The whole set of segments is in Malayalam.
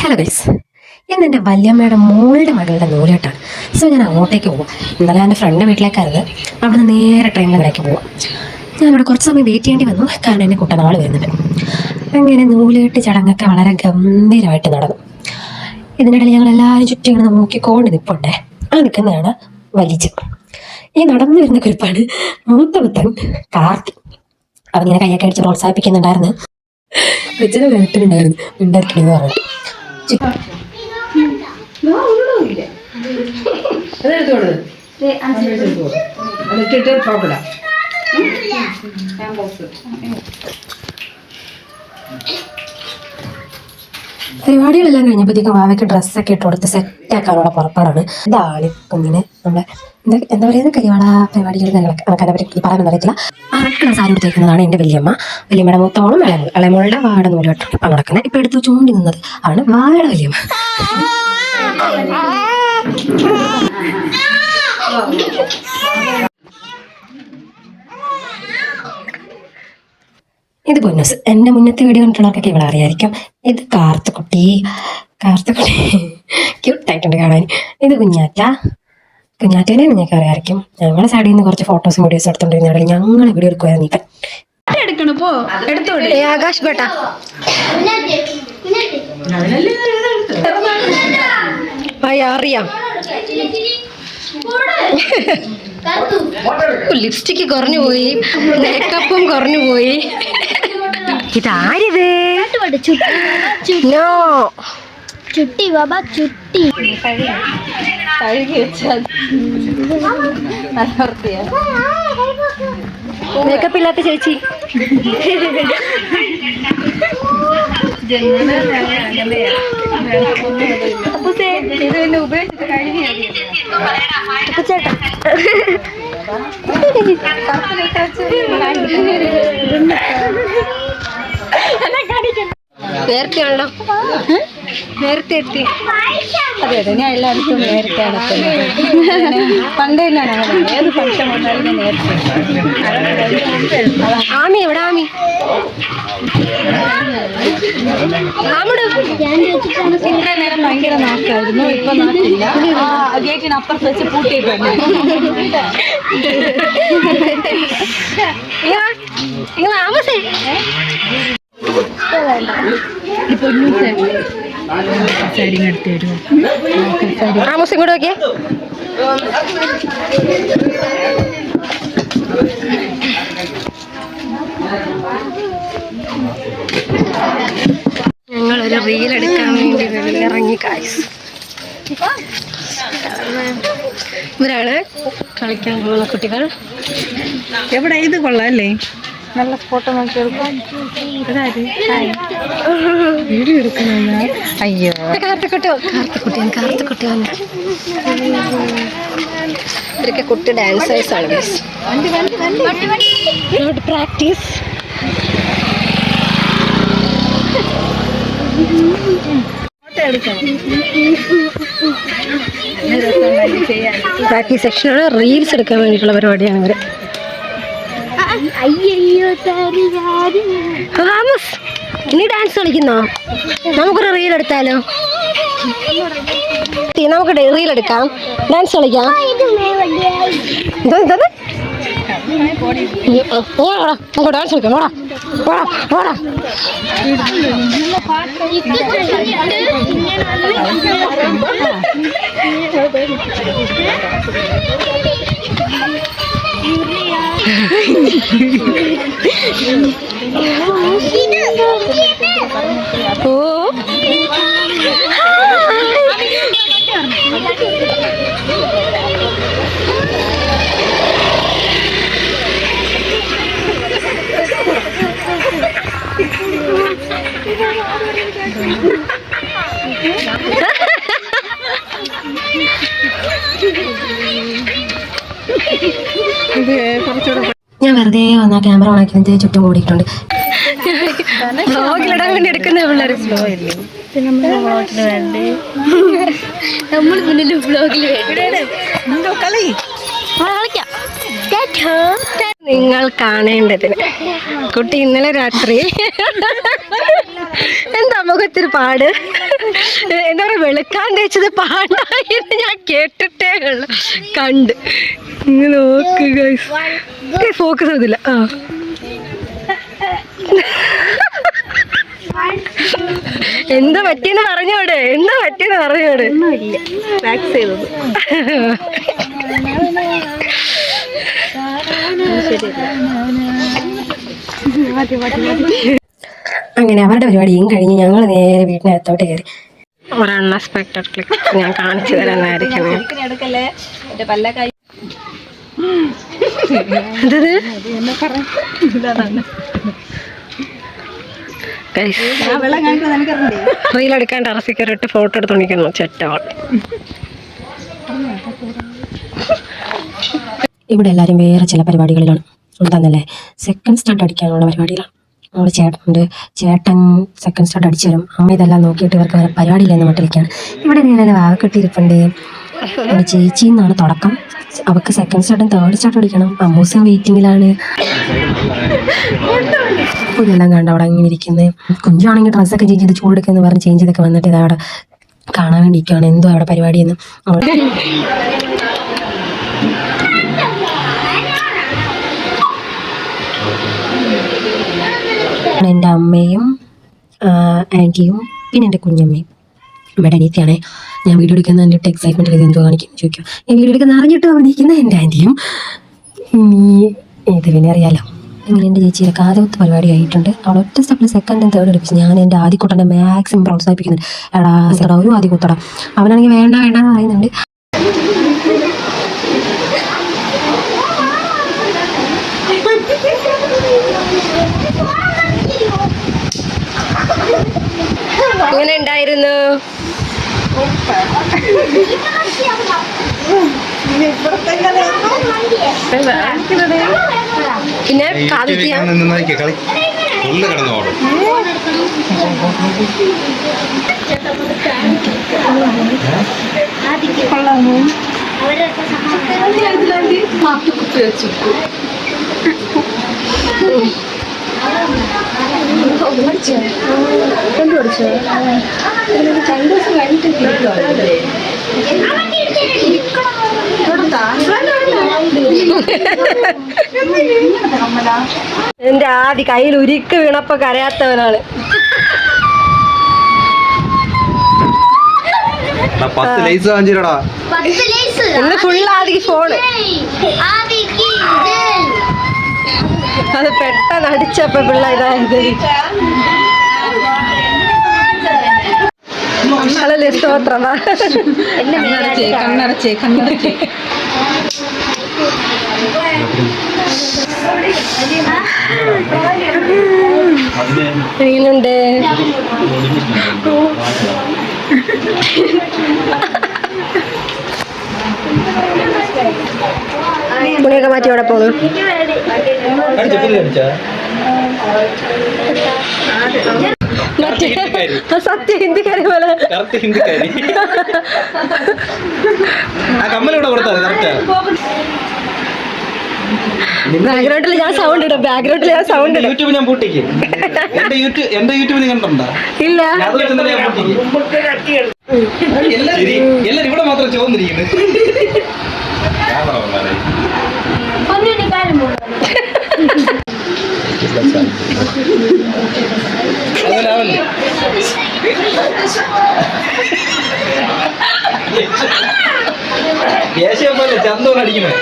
ഹലോ ഗൈസ്, ഇന്ന് എൻ്റെ വല്യമ്മയുടെ മോളുടെ മകളുടെ നൂലേട്ടാണ്. സോ ഞാൻ അങ്ങോട്ടേക്ക് പോകും. ഇന്നലെ എൻ്റെ ഫ്രണ്ടിൻ്റെ വീട്ടിലേക്കായിരുന്നു. അവിടെ നിന്ന് നേരെ ട്രെയിനിലേക്ക് പോവാം. ഞാനിവിടെ കുറച്ച് സമയം വെയിറ്റ് ചെയ്യേണ്ടി വന്നു, കാരണം എൻ്റെ കുട്ടനാൾ വരുന്നുണ്ട്. അങ്ങനെ നൂലേട്ട് ചടങ്ങൊക്കെ വളരെ ഗംഭീരമായിട്ട് നടന്നു. ഇതിനിടയിൽ ഞങ്ങളെല്ലാവരും ചുറ്റും ഇങ്ങനെ നോക്കിക്കൊണ്ട് നിൽപ്പുണ്ടേ. ആ നിൽക്കുന്നതാണ് വലിച്ച്. ഈ നടന്നു വരുന്ന കുരിപ്പാണ് മൂത്ത പുത്രൻ കാർത്തി. അവനിങ്ങനെ കൈയൊക്കെ അടിച്ച് പ്രോത്സാഹിപ്പിക്കുന്നുണ്ടായിരുന്നു. കൊച്ചിനെ കേട്ടിട്ടുണ്ടായിരുന്നു ഉണ്ടായിരിക്കണെന്ന് പറഞ്ഞു. പരിപാടികളെല്ലാം കഴിഞ്ഞപ്പോഴത്തേക്കും വാവയ്ക്ക് ഡ്രസ്സൊക്കെ ഇട്ട് കൊടുത്ത് സെറ്റാക്കാനുള്ള പുറപ്പാടാണ്. ഇതാണ് കുഞ്ഞിന് നമ്മുടെ എന്താ പറയുന്നത് കരിവാള പരിപാടികൾ കനവരെ പറയാൻ അറിയത്തില്ല. റെഡ് സാരി എടുത്തേക്കുന്നതാണ് എൻ്റെ വല്യമ്മ. വല്യമ്മയുടെ മൂത്തോളും ഇളയമോളുടെ വാട നൂലോട്ട് ഇപ്പം നടക്കുന്നത്. ഇപ്പം എടുത്ത് ചൂണ്ടി നിന്നത് ആണ് വാഴയുടെ വല്യമ്മ. ഇത് പൊന്നൂസ്. എൻ്റെ മുന്നത്തെ വീഡിയോ കണ്ടിട്ടുള്ളവർക്കൊക്കെ ഇവിടെ അറിയായിരിക്കും. ഇത് കാർത്തുക്കുട്ടി ക്യൂട്ടായിട്ടുണ്ട് കാണാൻ. ഇത് കുഞ്ഞാറ്റേനെ നിങ്ങൾക്ക് അറിയാമായിരിക്കും. ഞങ്ങളുടെ സൈഡിൽ നിന്ന് കുറച്ച് ഫോട്ടോസും വീഡിയോസും എടുത്തോണ്ടിരുന്ന ഞങ്ങൾ വീഡിയോ എടുക്കുമായിരുന്നു. ഇപ്പം ആകാശ് ബേട്ടാ അറിയാം. ലിപ്സ്റ്റിക്ക് കുറഞ്ഞു പോയി, മേക്കപ്പും കുറഞ്ഞു പോയി. ഇതാരിത്? ചുട്ടി ബാബ ചുട്ടി കഴുകി വെച്ചാൽ നല്ല വൃത്തിയാ. മേക്കപ്പ് ഇല്ലാത്ത ചേച്ചി. ഇത് പിന്നെ ഉപയോഗിച്ചിട്ട് കഴുകി നേരത്തെയാണല്ലോ, നേരത്തെ എത്തി. അതെ അതെ, ഞാൻ എല്ലായിടത്തും നേരത്തെയാണ് പണ്ടേ ഞാൻ അങ്ങനെ ഏത് ഫംഗ്ഷൻ വന്നാലും നേരത്തെ. ആമി എവിടെ? ആമി ഇത്ര നേരം ഭയങ്കര നാക്കായിരുന്നു, ഇപ്പൊ നാക്കില്ല. ഗേറ്റിന് അപ്പുറത്ത് വെച്ച് പൂട്ടിയിട്ടുണ്ട്. ആമോസ് ഇങ്ങോട്ട് നോക്കിയേ. ഞങ്ങളൊരു റീലെടുക്കാൻ വേണ്ടി ഇറങ്ങി കായ്സ്. ഇവരാണ് കളിക്കാൻ പോകുന്ന കുട്ടികൾ. എവിടെ? ഇത് കൊള്ളാല്ലേ, നല്ല ഫോട്ടോ നോക്കി എടുക്കാം. വീഡിയോ എടുക്കുന്ന അയ്യോ കാർത്തുക്കുട്ടി വന്നു. ഇവരൊക്കെ കുട്ടി ഡാൻസേഴ്സാണ്. പ്രാക്ടീസ്. പ്രാക്ടീസ് സെക്ഷനാണ്. റീൽസ് എടുക്കാൻ വേണ്ടിയിട്ടുള്ള പരിപാടിയാണ് ഇവര്. നീ ഡാൻസ് കളിക്കുന്നോ? നമുക്കൊരു റീൽ എടുത്താലോ? നമുക്ക് റീൽ എടുക്കാം, ഡാൻസ് കളിക്കാം. നമുക്ക് ഡാൻസ് കളിക്കാം. ഓടാ ഞാൻ വെറുതെ വന്നാ ക്യാമറ ഓണാക്കി ചുറ്റും കൂടിയിട്ടുണ്ട്. വ്ലോഗിലിടാൻ വേണ്ടി എടുക്കുന്ന പിള്ളേർ സ്ലോ ഇല്ലേ? നമ്മൾ മുന്നിൽ വ്ലോഗിൽ കളിക്കാം. നിങ്ങൾ കാണേണ്ടതിന് കുട്ടി ഇന്നലെ രാത്രി എന്താ മുഖത്തിന് പാട്, എന്താ പറയുക, വെളുക്കാൻ തേച്ചത് പാണ്ടായിരുന്നു. ഞാൻ കേട്ടിട്ടേ ഉള്ളു, കണ്ട്. നിങ്ങൾ നോക്കുക, ഫോക്കസ് ആവുന്നില്ല. എന്താ പറ്റിയെന്ന് പറഞ്ഞോടെ, എന്താ പറ്റിയെന്ന് പറഞ്ഞോടെ. അങ്ങനെ അവരുടെ പരിപാടിയും കഴിഞ്ഞ് ഞങ്ങൾ നേരെ വീട്ടിനകത്തോട്ട് കയറി. ഒരു അൺഎക്സ്പെക്ടഡ് ക്ലിക്ക് ഞാൻ കാണിച്ചു തരാനായിരിക്കും. റീലെടുക്കാൻ ടെറസിൽ കയറിയിട്ട് ഫോട്ടോ എടുത്തോണ്ടിരിക്കുന്നു ചെറ്റവാൾ. ഇവിടെ എല്ലാവരും വേറെ ചില പരിപാടികളിലാണ്. എന്താന്നല്ലേ, സെക്കൻഡ് സ്റ്റാർട്ട് അടിക്കാനുള്ള പരിപാടിയിലാണ്. നമ്മുടെ ചേട്ടനുണ്ട്, ചേട്ടൻ സെക്കൻഡ് സ്റ്റാർട്ട് അടിച്ചു തരും. അമ്മ ഇതെല്ലാം നോക്കിയിട്ട് ഇവർക്ക് വേറെ പരിപാടിയില്ലെന്ന് മട്ടിരിക്കുകയാണ്. ഇവിടെ നേരെ വാവക്കെട്ടിരിപ്പുണ്ട്. എൻ്റെ ചേച്ചി എന്നാണ് തുടക്കം. അവർക്ക് സെക്കൻഡ് സ്റ്റാർട്ടും തേർഡ് സ്റ്റാർട്ടും അടിക്കണം. അമ്മൂസും വെയിറ്റിങ്ങിലാണ്. ഇതെല്ലാം കണ്ട് അവിടെ അങ്ങനെ ഇരിക്കുന്നത്. കുഞ്ചാണെങ്കിൽ ഡ്രസ്സൊക്കെ ചേഞ്ച് ചെയ്ത് ചൂടെടുക്കുമെന്ന് പറഞ്ഞ് ചേഞ്ച് ചെയ്തൊക്കെ വന്നിട്ട് ഇത് അവിടെ കാണാൻ വേണ്ടിയിരിക്കുകയാണ് എന്തോ അവിടെ പരിപാടിയെന്ന്. എൻ്റെ അമ്മയും ആൻറ്റിയും പിന്നെ എൻ്റെ കുഞ്ഞമ്മയും. ഇവിടെ അനിയത്തിയാണേ. ഞാൻ വീഡിയോ എടുക്കുന്ന എൻ്റെ എക്സൈറ്റ്മെൻറ്റിൽ ഇത് എന്തോ കാണിക്കുന്നു ചോദിക്കും. ഞാൻ വീഡിയോ എടുക്കുന്ന അറിഞ്ഞിട്ട് അവിടെ ഇരിക്കുന്ന എൻ്റെ ആൻറ്റിയും. ഇത് പിന്നെ അറിയാലോ. ഇങ്ങനെ എൻ്റെ ചേച്ചിയുടെ കാതകുത്ത് പരിപാടി ആയിട്ടുണ്ട്. അവൾ ഒറ്റ സ്റ്റെപ്പിൽ സെക്കൻഡും തേർഡ് എടുപ്പിച്ചു. ഞാൻ എൻ്റെ ആദ്യക്കുട്ടനെ മാക്സിമം പ്രോത്സാഹിപ്പിക്കുന്നുണ്ട്. എടാ ഒരു ആദ്യക്കുത്തടാ, അവനാണെങ്കിൽ വേണ്ട വേണ്ടെന്ന് പറയുന്നുണ്ട്. എങ്ങനെ ഉണ്ടായിരുന്നു? പിന്നെ എന്റെ ആദ്യ കയ്യിൽ ഉരുക്ക് വീണപ്പോ കരയാത്തവനാണ്. ഇന്ന് ഫുൾ ആദ്യ ഫോണ്. അത് പെട്ടെന്ന് അടിച്ചപ്പോ പിള്ള ഇതായത്. അല്ലല്ലേ സ്തോത്രമാ. കണ്ണടച്ചേ എങ്ങനുണ്ട്? തുണിയൊക്കെ മാറ്റി അവിടെ പോണു. സത്യ ഹിന്ദിക്കാരി പോലെ. ബാക്ക്ഗ്രൗണ്ടിൽ ഞാൻ സൗണ്ട് ഇടും. ബാക്ക്ഗ്രൗണ്ടിൽ ഞാൻ സൗണ്ട് ഇടും. യൂട്യൂബ് ഞാൻ പൂട്ടിക്കും. എന്റെ യൂട്യൂബ് നീ കണ്ടോ? ഇല്ല. എല്ലാരും ഇവിടെ മാത്രം ചോദിച്ചിരിക്കുന്നത്. അതിലാവല്ലേ യേശപ്പല്ലേ ചന്തോന്ന് അടിക്കുന്നത്.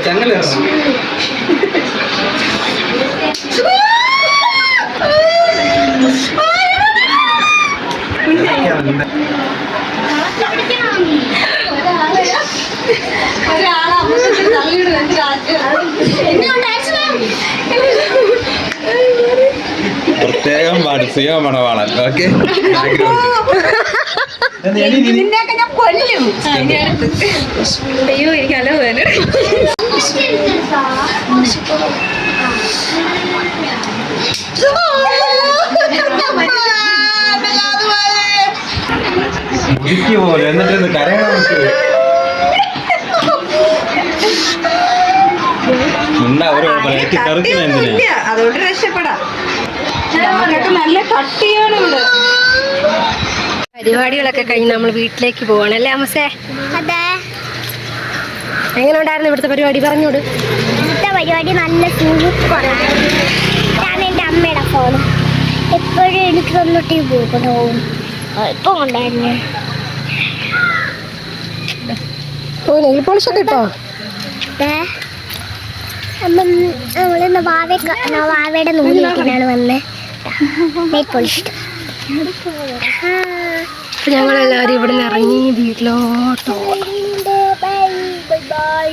ചങ്ങല പ്രത്യേകം പാടിയോ മണവാളൻ. ഓക്കെ, അയ്യോ എനിക്ക് അല വേണം. ഇരിക്കു പോലെ എന്നിട്ട് കരയണം ഉണ്ടാ ഒരു കറുക്കുന്ന എന്തിനാ അതുകൊണ്ട് രക്ഷപ്പെടാം. നമുക്കൊക്കെ നല്ല കട്ടിയാണ് ഇവിടെ. പരിപാടികളൊക്കെ കഴിഞ്ഞ് നമ്മൾ വീട്ടിലേക്ക് പോവാണല്ലേ അമ്മസേ? അതെ, എങ്ങനെ ഉണ്ടായിരുന്നു ഇവിടുത്തെ പരിപാടി? പറഞ്ഞോട്. ഇന്നത്തെ പരിപാടി നല്ല സൂപ്പറാണ്. ഞാൻ എൻ്റെ അമ്മയുടെ ഫോൺ എപ്പോഴും എനിക്ക് തന്നിട്ട് പോകണോ ഇപ്പം കൊണ്ടായിരുന്നു. ഓ നെയിൽ പോളിഷൊക്കെ ഇട്ടോ? നമ്മളിന്ന് വാവയുടെ നൂല് കിട്ടിയാണ് വന്നത്. നെയിൽ പോളിഷ് ഞങ്ങളെല്ലാവരും ഇവിടുന്ന് ഇറങ്ങി വീട്ടിലോട്ടോ. Bye bye.